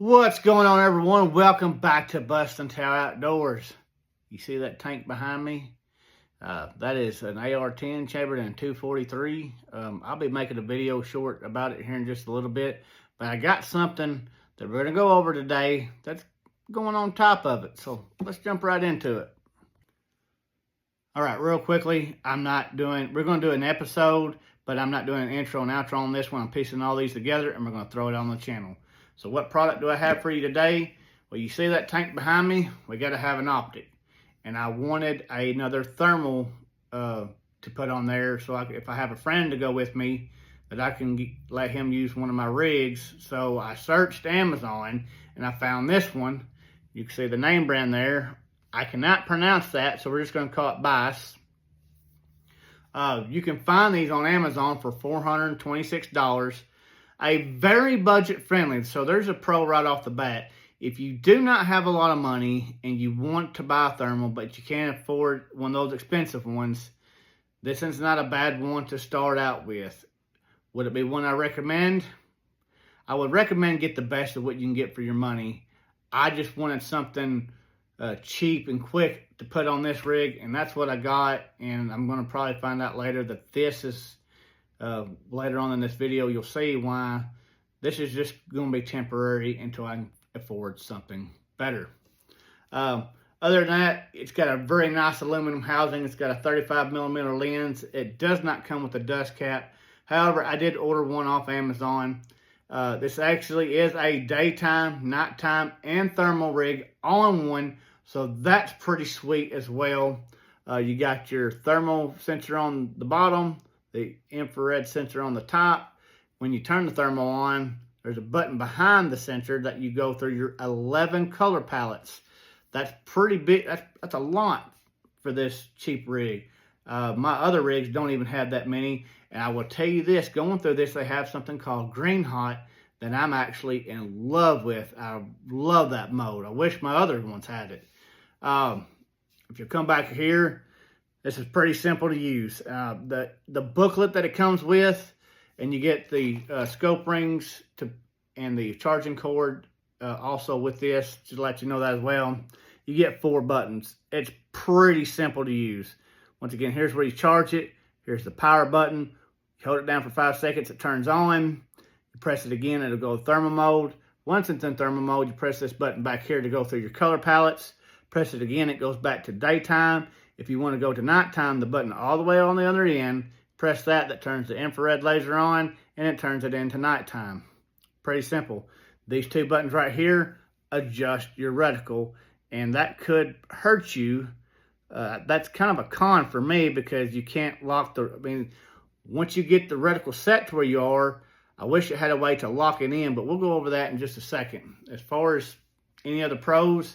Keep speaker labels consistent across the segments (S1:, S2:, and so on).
S1: What's going on, everyone? Welcome back to Bansainong Outdoors. You see that tank behind me? That is an AR-10 chambered in 243. I'll be making a video short about it here in just a little bit, but I got something that we're going to go over today that's going on top of it. So let's jump right into it. All right, real quickly, we're going to do an episode, but I'm not doing an intro and outro on this one. I'm piecing all these together and we're going to throw it on the channel. So what product do I have for you today? Well, you see that tank behind me? We got to have an optic. And I wanted another thermal to put on there so if I have a friend to go with me, that I can let him use one of my rigs. So I searched Amazon and I found this one. You can see the name brand there. I cannot pronounce that, so we're just going to call it Bice. You can find these on Amazon for $426. A very budget friendly, so there's a pro right off the bat. If you do not have a lot of money and you want to buy a thermal, but you can't afford one of those expensive ones, this is not a bad one to start out with. Would it be one I recommend? I would recommend get the best of what you can get for your money. I just wanted something cheap and quick to put on this rig, and that's what I got. And I'm going to probably find out later that this is later on in this video, you'll see why this is just going to be temporary until I can afford something better. Other than that, it's got a very nice aluminum housing. It's got a 35mm lens. It does not come with a dust cap. However, I did order one off Amazon. This actually is a daytime, nighttime, and thermal rig all in one. So that's pretty sweet as well. You got your thermal sensor on the bottom, the infrared sensor on the top. When you turn the thermal on, there's a button behind the sensor that you go through your 11 color palettes. That's pretty big. That's a lot for this cheap rig. My other rigs don't even have that many. And I will tell you this, going through this, they have something called Green Hot that I'm actually in love with. I love that mode. I wish my other ones had it. If you come back here, this is pretty simple to use. The booklet that it comes with, and you get the scope rings and the charging cord also with this, to let you know that as well. You get 4 buttons. It's pretty simple to use. Once again, here's where you charge it. Here's the power button. You hold it down for 5 seconds, it turns on. You press it again, it'll go thermal mode. Once it's in thermal mode, you press this button back here to go through your color palettes. Press it again, it goes back to daytime. If you want to go to nighttime, the button all the way on the other end, press that turns the infrared laser on, and it turns it into nighttime. Pretty simple. These 2 buttons right here adjust your reticle, and that could hurt you. That's kind of a con for me because you can't lock once you get the reticle set to where you are, I wish it had a way to lock it in, but we'll go over that in just a second. As far as any other pros,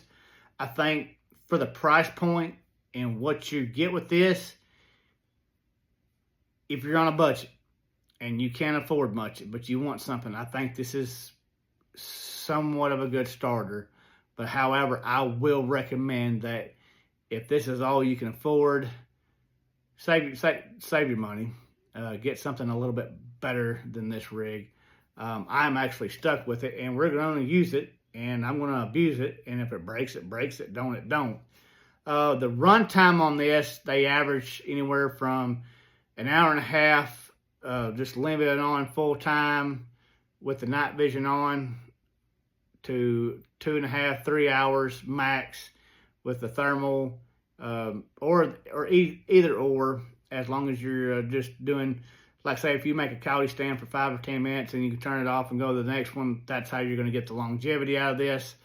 S1: I think for the price point and what you get with this, if you're on a budget and you can't afford much, but you want something, I think this is somewhat of a good starter. But however, I will recommend that if this is all you can afford, save your money. Get something a little bit better than this rig. I'm actually stuck with it, and we're going to use it, and I'm going to abuse it. And if it breaks, it breaks. It don't, it don't. The run time on this, they average anywhere from an hour and a half, just limited on full time with the night vision on, to 2.5, 3 hours max with the thermal, or either or, as long as you're just doing, like say if you make a coyote stand for 5 or 10 minutes and you can turn it off and go to the next one, that's how you're going to get the longevity out of this.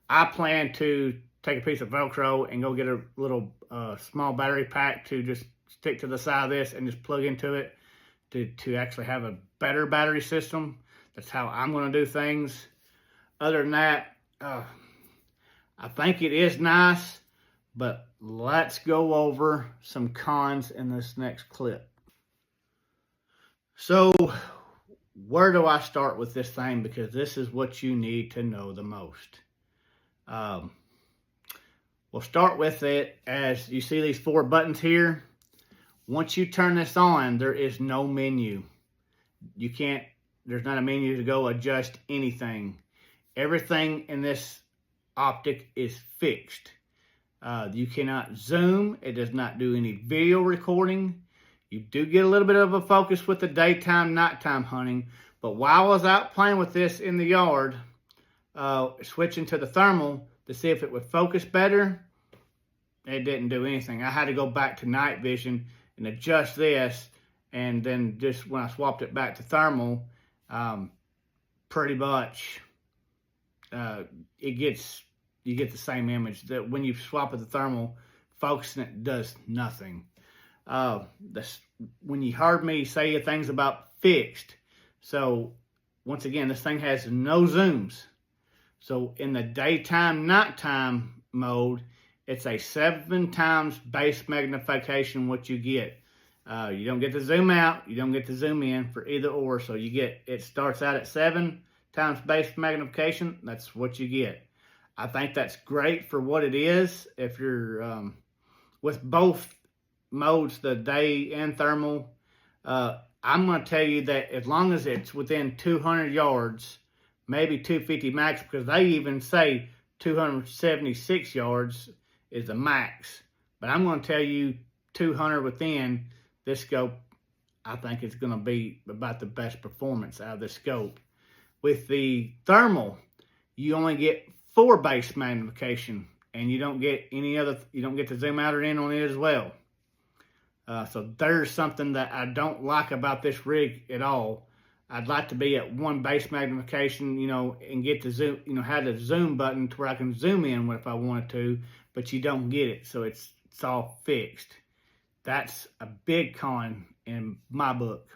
S1: I plan to take a piece of Velcro and go get a little small battery pack to just stick to the side of this and just plug into it to actually have a better battery system. That's how I'm going to do things. Other than that, I think it is nice, but let's go over some cons in this next clip. So where do I start with this thing? Because this is what you need to know the most. We'll start with it as you see these 4 buttons here. Once you turn this on, there is no menu. There's not a menu to go adjust anything. Everything in this optic is fixed. You cannot zoom. It does not do any video recording. You do get a little bit of a focus with the daytime, nighttime hunting. But while I was out playing with this in the yard, switching to the thermal to see if it would focus better, it didn't do anything. I had to go back to night vision and adjust this, and then just when I swapped it back to thermal, pretty much you get the same image. That when you swap it to thermal, focusing it does nothing. When you heard me say things about fixed, so once again, this thing has no zooms. So in the daytime, nighttime mode, it's a 7 times base magnification what you get. You don't get to zoom out, you don't get to zoom in for either or. So it starts out at 7 times base magnification. That's what you get. I think that's great for what it is. If you're with both modes, the day and thermal, I'm going to tell you that as long as it's within 200 yards, maybe 250 max, because they even say 276 yards is the max. But I'm going to tell you 200 within this scope, I think it's going to be about the best performance out of this scope. With the thermal, you only get 4 base magnification, and you don't get to zoom out or in on it as well. So there's something that I don't like about this rig at all. I'd like to be at 1 base magnification, and get the zoom, have the zoom button to where I can zoom in if I wanted to, but you don't get it. So it's all fixed. That's a big con in my book.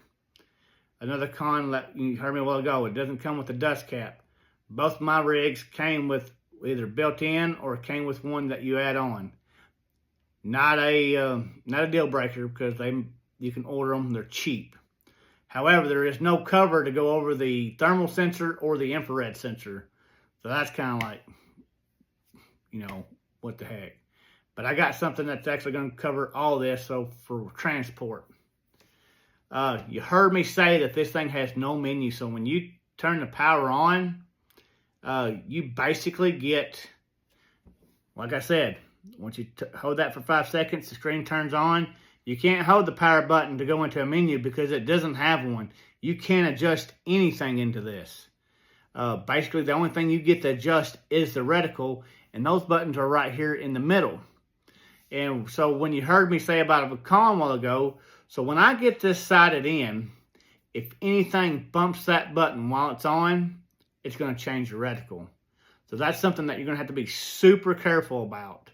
S1: Another con, like you heard me a while ago, it doesn't come with a dust cap. Both my rigs came with either built-in or came with one that you add on. Not a deal breaker, because you can order them. They're cheap. However, there is no cover to go over the thermal sensor or the infrared sensor. So that's kind of like, what the heck. But I got something that's actually going to cover all this, so for transport. You heard me say that this thing has no menu. So when you turn the power on, you basically get, like I said, once you hold that for 5 seconds, the screen turns on. You can't hold the power button to go into a menu because it doesn't have one. You can't adjust anything into this. Basically, the only thing you get to adjust is the reticle, and those buttons are right here in the middle. And so when you heard me say about a con a while ago, so when I get this sighted in, if anything bumps that button while it's on, it's going to change the reticle. So that's something that you're going to have to be super careful about.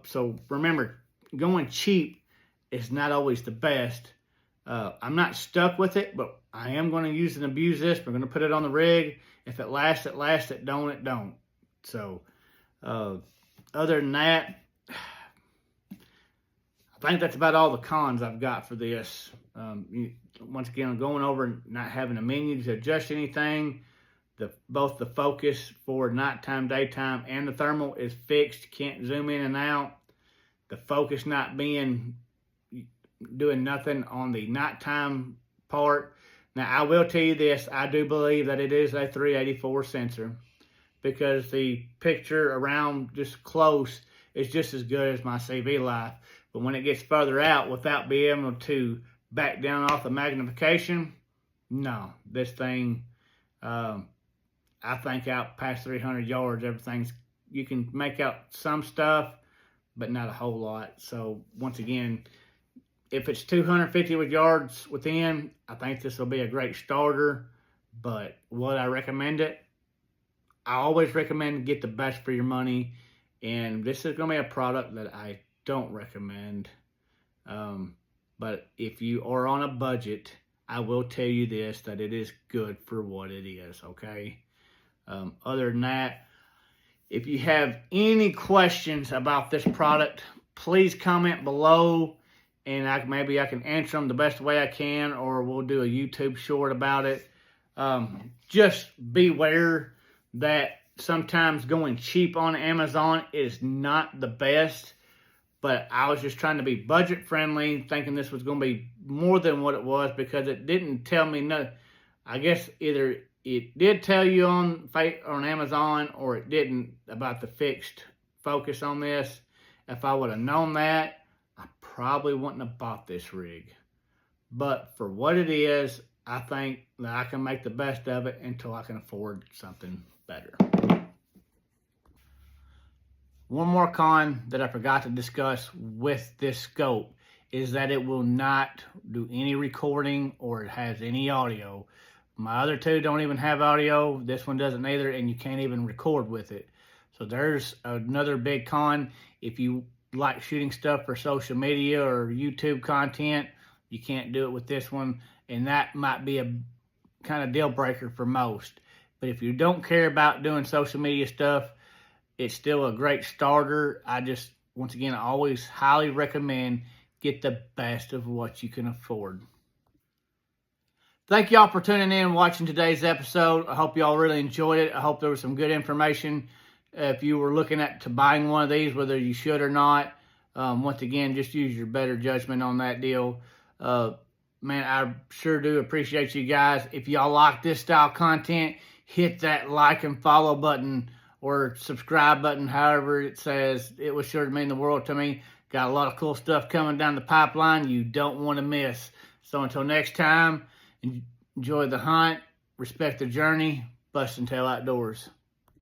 S1: So remember, going cheap is not always the best. I'm not stuck with it, but I am going to use and abuse this. We're going to put it on the rig. If it lasts, it lasts. It don't, it don't. So other than that, I think that's about all the cons I've got for this. Once again, going over and not having a menu to adjust anything. Both the focus for nighttime, daytime, and the thermal is fixed. Can't zoom in and out. The focus not doing nothing on the nighttime part. Now, I will tell you this. I do believe that it is a 384 sensor, because the picture around just close is just as good as my CV life. But when it gets further out, without being able to back down off the magnification, no. This thing, I think out past 300 yards, you can make out some stuff, but not a whole lot. So once again, if it's 250 yards within, I think this will be a great starter. But would I recommend it? I always recommend get the best for your money. And this is going to be a product that I don't recommend. But if you are on a budget, I will tell you this, that it is good for what it is, okay? Other than that, if you have any questions about this product, please comment below, and maybe I can answer them the best way I can, or we'll do a YouTube short about it. Just beware that sometimes going cheap on Amazon is not the best, but I was just trying to be budget friendly, thinking this was going to be more than what it was, because it didn't tell me no. I guess either it did tell you on Amazon, or it didn't, about the fixed focus on this. If I would have known that, I probably wouldn't have bought this rig. But for what it is, I think that I can make the best of it until I can afford something better. One more con that I forgot to discuss with this scope is that it will not do any recording or it has any audio. My other two don't even have audio. This one doesn't either, and you can't even record with it. So there's another big con. If you like shooting stuff for social media or YouTube content, you can't do it with this one, and that might be a kind of deal breaker for most. But if you don't care about doing social media stuff, it's still a great starter. Once again, I always highly recommend get the best of what you can afford. Thank y'all for tuning in and watching today's episode. I hope y'all really enjoyed it. I hope there was some good information. If you were looking at buying one of these, whether you should or not, once again, just use your better judgment on that deal. Man, I sure do appreciate you guys. If y'all like this style content, hit that like and follow button or subscribe button, however it says. It would sure mean the world to me. Got a lot of cool stuff coming down the pipeline you don't want to miss. So until next time, enjoy the hunt, respect the journey, bustin' tail outdoors.